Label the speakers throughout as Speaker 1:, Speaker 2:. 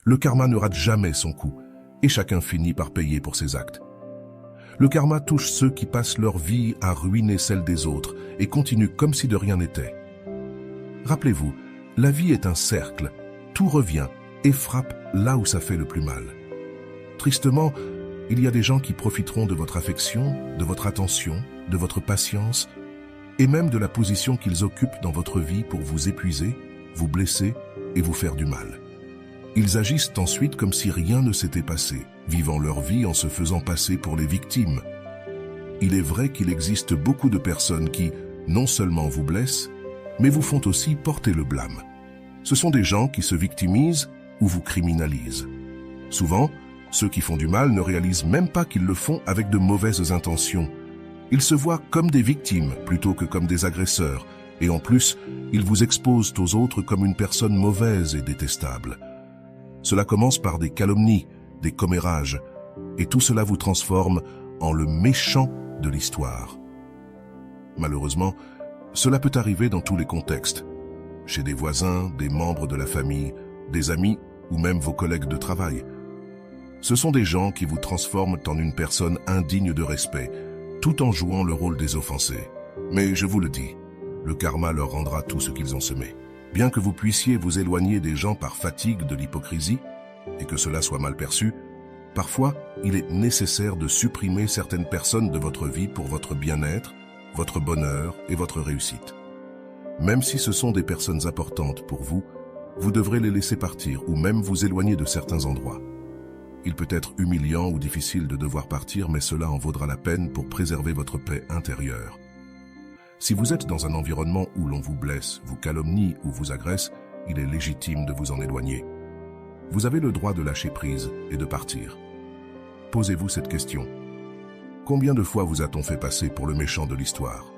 Speaker 1: Le karma ne rate jamais son coup, et chacun finit par payer pour ses actes. Le karma touche ceux qui passent leur vie à ruiner celle des autres et continuent comme si de rien n'était. Rappelez-vous, la vie est un cercle, tout revient et frappe là où ça fait le plus mal. Tristement, il y a des gens qui profiteront de votre affection, de votre attention, de votre patience et même de la position qu'ils occupent dans votre vie pour vous épuiser, vous blesser et vous faire du mal. Ils agissent ensuite comme si rien ne s'était passé, vivant leur vie en se faisant passer pour les victimes. Il est vrai qu'il existe beaucoup de personnes qui, non seulement vous blessent, mais vous font aussi porter le blâme. Ce sont des gens qui se victimisent ou vous criminalisent. Souvent, ceux qui font du mal ne réalisent même pas qu'ils le font avec de mauvaises intentions. Ils se voient comme des victimes plutôt que comme des agresseurs, et en plus, ils vous exposent aux autres comme une personne mauvaise et détestable. Cela commence par des calomnies, des commérages, et tout cela vous transforme en le méchant de l'histoire. Malheureusement, cela peut arriver dans tous les contextes, chez des voisins, des membres de la famille, des amis ou même vos collègues de travail. Ce sont des gens qui vous transforment en une personne indigne de respect, tout en jouant le rôle des offensés. Mais je vous le dis, le karma leur rendra tout ce qu'ils ont semé. Bien que vous puissiez vous éloigner des gens par fatigue de l'hypocrisie, et que cela soit mal perçu, parfois il est nécessaire de supprimer certaines personnes de votre vie pour votre bien-être, votre bonheur et votre réussite. Même si ce sont des personnes importantes pour vous, vous devrez les laisser partir ou même vous éloigner de certains endroits. Il peut être humiliant ou difficile de devoir partir, mais cela en vaudra la peine pour préserver votre paix intérieure. Si vous êtes dans un environnement où l'on vous blesse, vous calomnie ou vous agresse, il est légitime de vous en éloigner. Vous avez le droit de lâcher prise et de partir. Posez-vous cette question. Combien de fois vous a-t-on fait passer pour le méchant de l'histoire?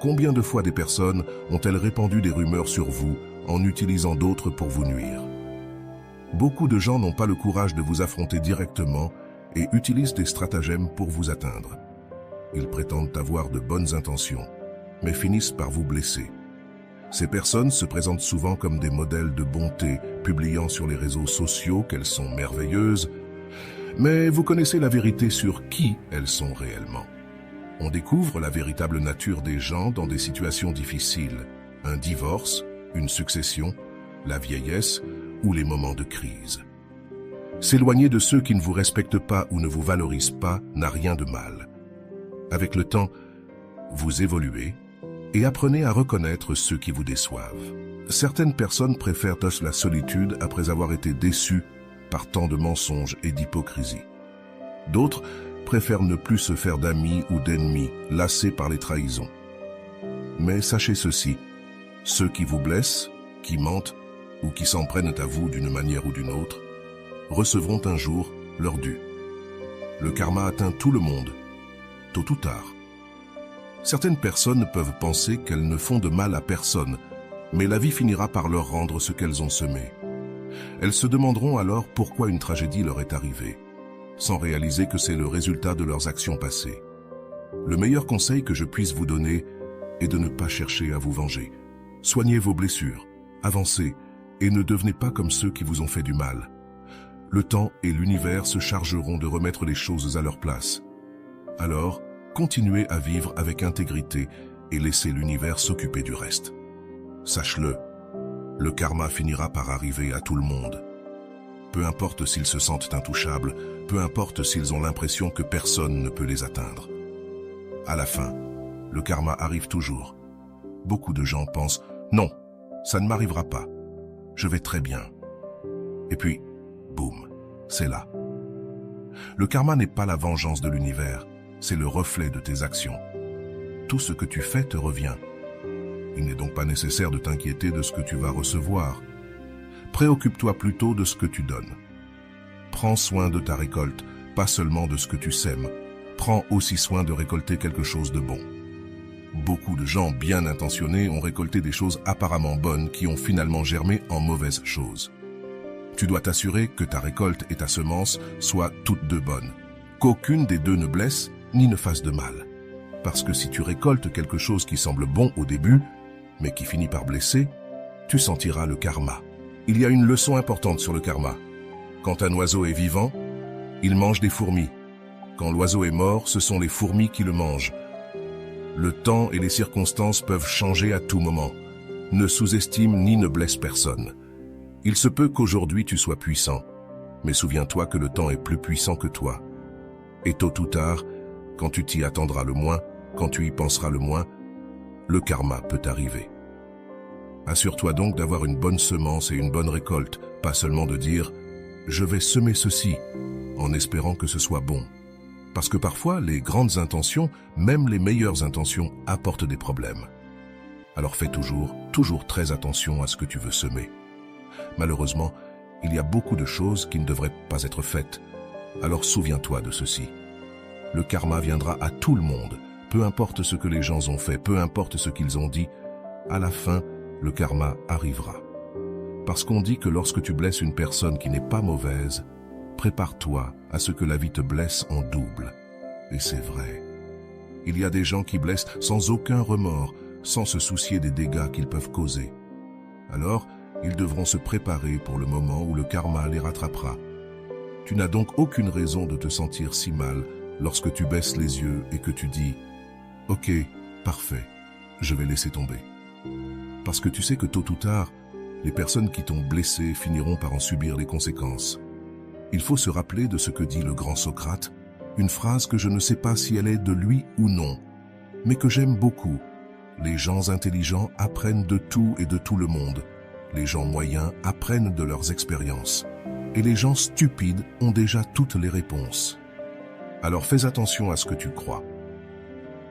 Speaker 1: Combien de fois des personnes ont-elles répandu des rumeurs sur vous en utilisant d'autres pour vous nuire? Beaucoup de gens n'ont pas le courage de vous affronter directement et utilisent des stratagèmes pour vous atteindre. Ils prétendent avoir de bonnes intentions, mais finissent par vous blesser. Ces personnes se présentent souvent comme des modèles de bonté, publiant sur les réseaux sociaux qu'elles sont merveilleuses, mais vous connaissez la vérité sur qui elles sont réellement. On découvre la véritable nature des gens dans des situations difficiles, un divorce, une succession, la vieillesse ou les moments de crise. S'éloigner de ceux qui ne vous respectent pas ou ne vous valorisent pas n'a rien de mal. Avec le temps, vous évoluez et apprenez à reconnaître ceux qui vous déçoivent. Certaines personnes préfèrent la solitude après avoir été déçues par tant de mensonges et d'hypocrisie. D'autres préfèrent ne plus se faire d'amis ou d'ennemis, lassés par les trahisons. Mais sachez ceci, ceux qui vous blessent, qui mentent ou qui s'en prennent à vous d'une manière ou d'une autre, recevront un jour leur dû. Le karma atteint tout le monde, tôt ou tard. Certaines personnes peuvent penser qu'elles ne font de mal à personne, mais la vie finira par leur rendre ce qu'elles ont semé. Elles se demanderont alors pourquoi une tragédie leur est arrivée, sans réaliser que c'est le résultat de leurs actions passées. Le meilleur conseil que je puisse vous donner est de ne pas chercher à vous venger. Soignez vos blessures, avancez et ne devenez pas comme ceux qui vous ont fait du mal. Le temps et l'univers se chargeront de remettre les choses à leur place. Alors, continuez à vivre avec intégrité et laissez l'univers s'occuper du reste. Sache-le, le karma finira par arriver à tout le monde. Peu importe s'ils se sentent intouchables, peu importe s'ils ont l'impression que personne ne peut les atteindre. À la fin, le karma arrive toujours. Beaucoup de gens pensent « Non, ça ne m'arrivera pas. Je vais très bien. » Et puis, boum, c'est là. Le karma n'est pas la vengeance de l'univers, c'est le reflet de tes actions. Tout ce que tu fais te revient. Il n'est donc pas nécessaire de t'inquiéter de ce que tu vas recevoir. Préoccupe-toi plutôt de ce que tu donnes. Prends soin de ta récolte, pas seulement de ce que tu sèmes. Prends aussi soin de récolter quelque chose de bon. Beaucoup de gens bien intentionnés ont récolté des choses apparemment bonnes qui ont finalement germé en mauvaises choses. Tu dois t'assurer que ta récolte et ta semence soient toutes deux bonnes, qu'aucune des deux ne blesse ni ne fasse de mal. Parce que si tu récoltes quelque chose qui semble bon au début, mais qui finit par blesser, tu sentiras le karma. Il y a une leçon importante sur le karma. Quand un oiseau est vivant, il mange des fourmis. Quand l'oiseau est mort, ce sont les fourmis qui le mangent. Le temps et les circonstances peuvent changer à tout moment. Ne sous-estime ni ne blesse personne. Il se peut qu'aujourd'hui tu sois puissant, mais souviens-toi que le temps est plus puissant que toi. Et tôt ou tard, quand tu t'y attendras le moins, quand tu y penseras le moins, le karma peut arriver. Assure-toi donc d'avoir une bonne semence et une bonne récolte, pas seulement de dire « je vais semer ceci » en espérant que ce soit bon. Parce que parfois, les grandes intentions, même les meilleures intentions, apportent des problèmes. Alors fais toujours très attention à ce que tu veux semer. Malheureusement, il y a beaucoup de choses qui ne devraient pas être faites. Alors souviens-toi de ceci. Le karma viendra à tout le monde, peu importe ce que les gens ont fait, peu importe ce qu'ils ont dit, à la fin, le karma arrivera. Parce qu'on dit que lorsque tu blesses une personne qui n'est pas mauvaise, prépare-toi à ce que la vie te blesse en double. Et c'est vrai. Il y a des gens qui blessent sans aucun remords, sans se soucier des dégâts qu'ils peuvent causer. Alors, ils devront se préparer pour le moment où le karma les rattrapera. Tu n'as donc aucune raison de te sentir si mal lorsque tu baisses les yeux et que tu dis « Ok, parfait, je vais laisser tomber ». Parce que tu sais que tôt ou tard, les personnes qui t'ont blessé finiront par en subir les conséquences. Il faut se rappeler de ce que dit le grand Socrate, une phrase que je ne sais pas si elle est de lui ou non, mais que j'aime beaucoup. Les gens intelligents apprennent de tout et de tout le monde. Les gens moyens apprennent de leurs expériences. Et les gens stupides ont déjà toutes les réponses. Alors fais attention à ce que tu crois.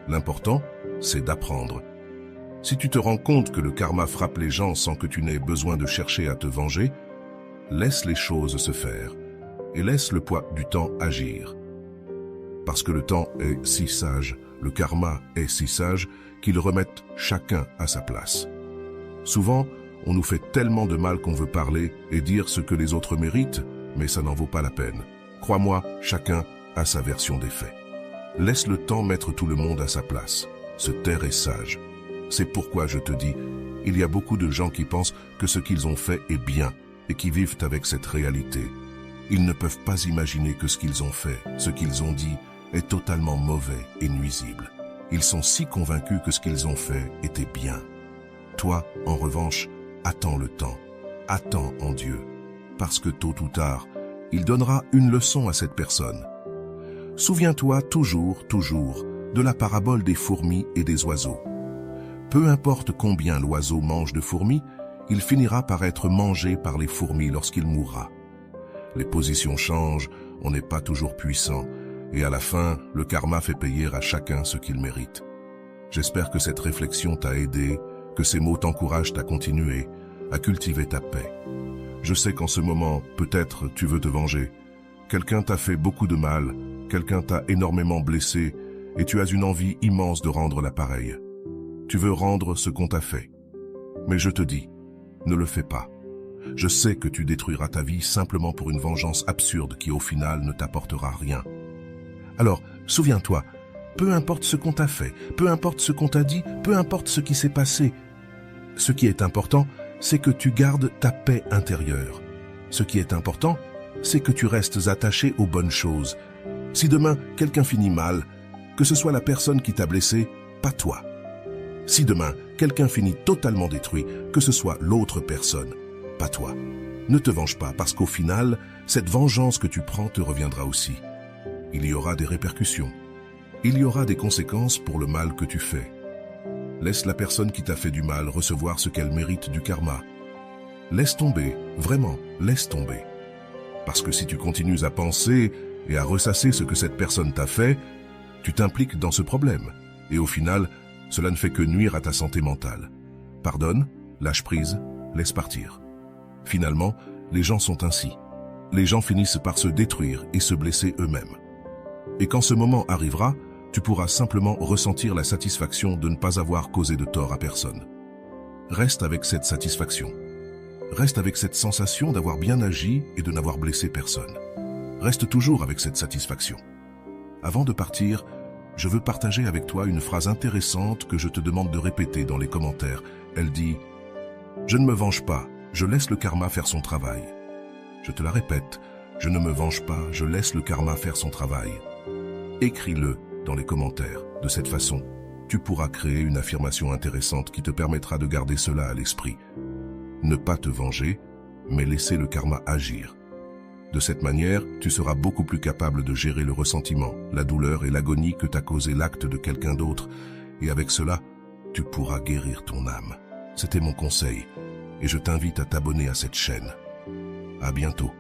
Speaker 1: L'important, c'est d'apprendre. Si tu te rends compte que le karma frappe les gens sans que tu n'aies besoin de chercher à te venger, laisse les choses se faire et laisse le poids du temps agir. Parce que le temps est si sage, le karma est si sage qu'il remet chacun à sa place. Souvent, on nous fait tellement de mal qu'on veut parler et dire ce que les autres méritent, mais ça n'en vaut pas la peine. Crois-moi, chacun a sa version des faits. Laisse le temps mettre tout le monde à sa place. Se taire est sage. C'est pourquoi je te dis, il y a beaucoup de gens qui pensent que ce qu'ils ont fait est bien et qui vivent avec cette réalité. Ils ne peuvent pas imaginer que ce qu'ils ont fait, ce qu'ils ont dit, est totalement mauvais et nuisible. Ils sont si convaincus que ce qu'ils ont fait était bien. Toi, en revanche, attends le temps. Attends en Dieu. Parce que tôt ou tard, il donnera une leçon à cette personne. Souviens-toi toujours, de la parabole des fourmis et des oiseaux. Peu importe combien l'oiseau mange de fourmis, il finira par être mangé par les fourmis lorsqu'il mourra. Les positions changent, on n'est pas toujours puissant, et à la fin, le karma fait payer à chacun ce qu'il mérite. J'espère que cette réflexion t'a aidé, que ces mots t'encouragent à continuer, à cultiver ta paix. Je sais qu'en ce moment, peut-être tu veux te venger. Quelqu'un t'a fait beaucoup de mal, quelqu'un t'a énormément blessé, et tu as une envie immense de rendre l'appareil. Tu veux rendre ce qu'on t'a fait. Mais je te dis, ne le fais pas. Je sais que tu détruiras ta vie simplement pour une vengeance absurde qui au final ne t'apportera rien. Alors, souviens-toi, peu importe ce qu'on t'a fait, peu importe ce qu'on t'a dit, peu importe ce qui s'est passé, ce qui est important, c'est que tu gardes ta paix intérieure. Ce qui est important, c'est que tu restes attaché aux bonnes choses. Si demain, quelqu'un finit mal, que ce soit la personne qui t'a blessé, pas toi. Si demain, quelqu'un finit totalement détruit, que ce soit l'autre personne, pas toi. Ne te venge pas, parce qu'au final, cette vengeance que tu prends te reviendra aussi. Il y aura des répercussions. Il y aura des conséquences pour le mal que tu fais. Laisse la personne qui t'a fait du mal recevoir ce qu'elle mérite du karma. Laisse tomber, vraiment, laisse tomber. Parce que si tu continues à penser et à ressasser ce que cette personne t'a fait, tu t'impliques dans ce problème. Et au final, cela ne fait que nuire à ta santé mentale. Pardonne, lâche prise, laisse partir. Finalement, les gens sont ainsi. Les gens finissent par se détruire et se blesser eux-mêmes. Et quand ce moment arrivera, tu pourras simplement ressentir la satisfaction de ne pas avoir causé de tort à personne. Reste avec cette satisfaction. Reste avec cette sensation d'avoir bien agi et de n'avoir blessé personne. Reste toujours avec cette satisfaction. Avant de partir, je veux partager avec toi une phrase intéressante que je te demande de répéter dans les commentaires. Elle dit « Je ne me venge pas, je laisse le karma faire son travail. » Je te la répète, Je ne me venge pas, je laisse le karma faire son travail. Écris-le dans les commentaires. De cette façon, tu pourras créer une affirmation intéressante qui te permettra de garder cela à l'esprit. Ne pas te venger, mais laisser le karma agir. De cette manière, tu seras beaucoup plus capable de gérer le ressentiment, la douleur et l'agonie que t'a causé l'acte de quelqu'un d'autre. Et avec cela, tu pourras guérir ton âme. C'était mon conseil, et je t'invite à t'abonner à cette chaîne. À bientôt.